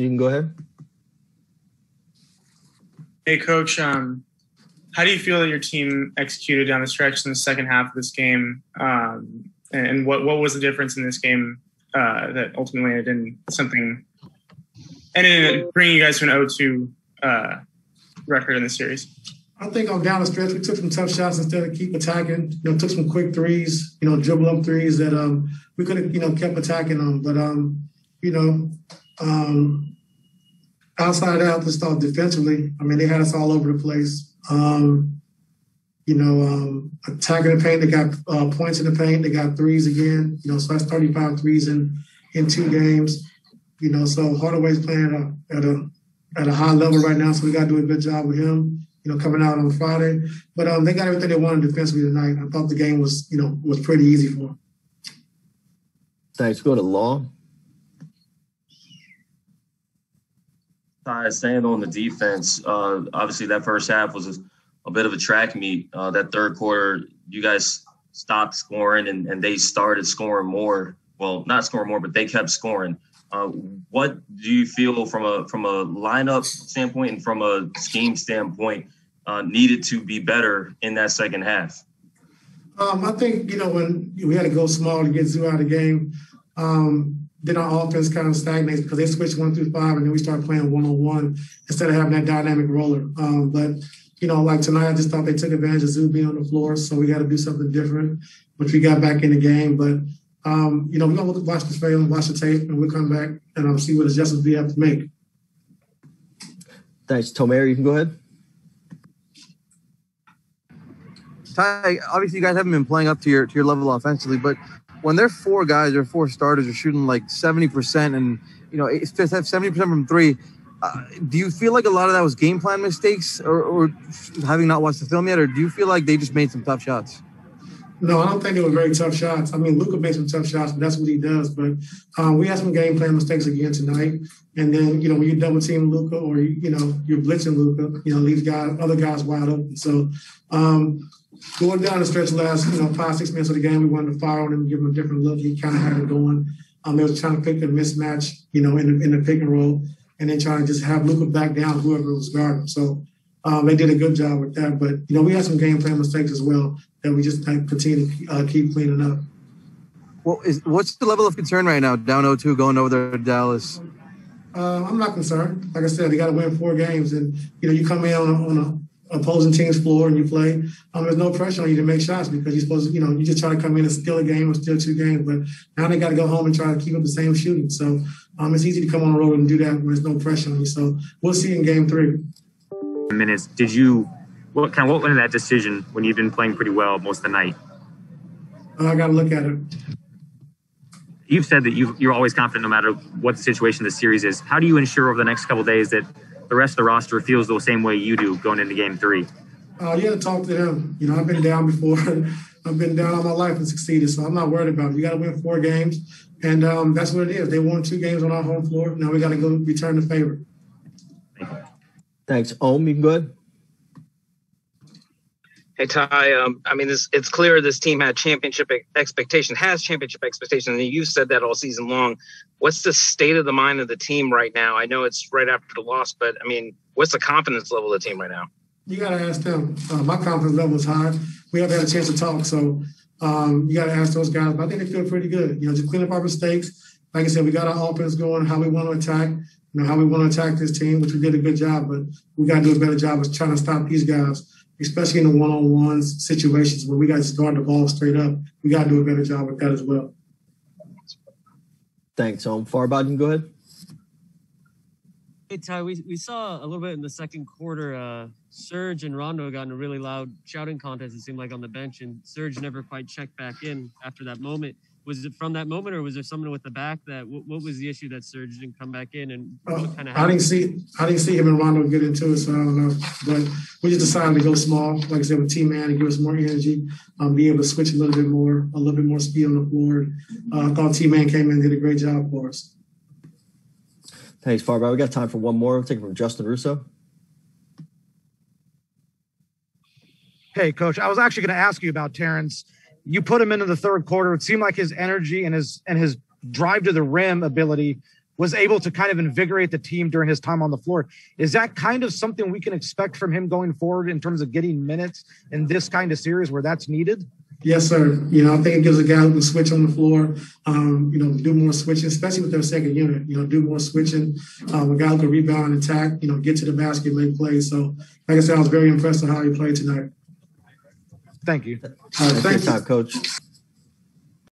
you can go ahead. Hey, Coach. How do you feel that your team executed down the stretch in the second half of this game? And what was the difference in this game that ultimately ended in something and bringing you guys to an 0-2 record in the series? I think on down the stretch, we took some tough shots instead of keep attacking. Took some quick threes, dribble up threes that we could have, kept attacking them. But, outside out, just thought defensively, they had us all over the place. Attacking the paint, they got points in the paint, they got threes again. So that's 35 threes in 2 games. So Hardaway's playing at a high level right now, so we got to do a good job with him. Coming out on Friday. But they got everything they wanted defensively tonight. I thought the game was pretty easy for them. Thanks. Go to Law. Ty, staying on the defense, obviously that first half was a bit of a track meet. That third quarter, you guys stopped scoring and they started scoring more. Well, not scoring more, but they kept scoring. What do you feel from a lineup standpoint and from a scheme standpoint needed to be better in that second half? I think, when we had to go small to get Zoo out of the game, then our offense kind of stagnates because they switched 1 through 5 and then we started playing one-on-one instead of having that dynamic roller. But like tonight, I just thought they took advantage of Zoo being on the floor, so we got to do something different, which we got back in the game. But we're going to watch the film, watch the tape, and we'll come back and see what adjustments we have to make. Thanks. Tomer, you can go ahead. Ty, obviously you guys haven't been playing up to your level offensively, but when their 4 guys or 4 starters are shooting like 70% and, 70% from 3, do you feel like a lot of that was game plan mistakes or having not watched the film yet, or do you feel like they just made some tough shots? No, I don't think they were very tough shots. Luka made some tough shots, but that's what he does. But we had some game plan mistakes again tonight. And then, when you double team Luka or, you're blitzing Luka, leaves other guys wide open. So going down the stretch last, 5-6 minutes of the game, we wanted to fire on him, give him a different look. He kind of had it going. They was trying to pick the mismatch, in the pick and roll, and then trying to just have Luka back down whoever was guarding. So they did a good job with that. But, we had some game plan mistakes as well that we just continue to keep cleaning up. Well, what's the level of concern right now, down 0-2, going over there to Dallas? I'm not concerned. Like I said, they got to win 4 games. And, you come in on an opposing team's floor and you play, there's no pressure on you to make shots because you're supposed to, you just try to come in and steal a game or steal 2 games. But now they got to go home and try to keep up the same shooting. So it's easy to come on the road and do that when there's no pressure on you. So we'll see in game 3. Minutes. What went into that decision when you've been playing pretty well most of the night? I got to look at it. You've said that you're always confident no matter what the situation of the series is. How do you ensure over the next couple of days that the rest of the roster feels the same way you do going into game 3? You got to talk to them. I've been down before. I've been down all my life and succeeded, so I'm not worried about it. You got to win 4 games, and that's what it is. They won 2 games on our home floor. Now we got to go return the favor. Thanks. Ohm, you can go ahead. Hey, Ty, it's clear this team has championship expectations, and you've said that all season long. What's the state of the mind of the team right now? I know it's right after the loss, but, what's the confidence level of the team right now? You got to ask them. My confidence level is high. We haven't had a chance to talk, so you got to ask those guys. But I think they feel pretty good. Just clean up our mistakes. Like I said, we got our offense going, how we want to attack, how we want to attack this team, which we did a good job, but we got to do a better job of trying to stop these guys, especially in the one-on-one situations where we got to guard the ball straight up. We got to do a better job with that as well. Thanks, Ohm. Farbod, you can go ahead. Hey, Ty, we saw a little bit in the second quarter, Serge and Rondo got in a really loud shouting contest, it seemed like, on the bench, and Serge never quite checked back in after that moment. Was it from that moment, or was there someone with the back that? What was the issue that Serge didn't come back in? And what kind of? I didn't see him and Rondo get into it, so I don't know. But we just decided to go small, like I said, with T-Man to give us more energy, be able to switch a little bit more speed on the floor. I thought T-Man came in and did a great job for us. Thanks, Farbod. We got time for one more. We'll take it from Justin Russo. Hey, Coach, I was actually going to ask you about Terrence. You put him into the third quarter. It seemed like his energy and his drive to the rim ability was able to kind of invigorate the team during his time on the floor. Is that kind of something we can expect from him going forward in terms of getting minutes in this kind of series where that's needed? Yes, sir. I think it gives a guy who can switch on the floor, do more switching, especially with their second unit, do more switching. A guy who can rebound, attack, get to the basket, make plays. So, like I said, I was very impressed with how he played tonight. Thank you. Thank you, Coach.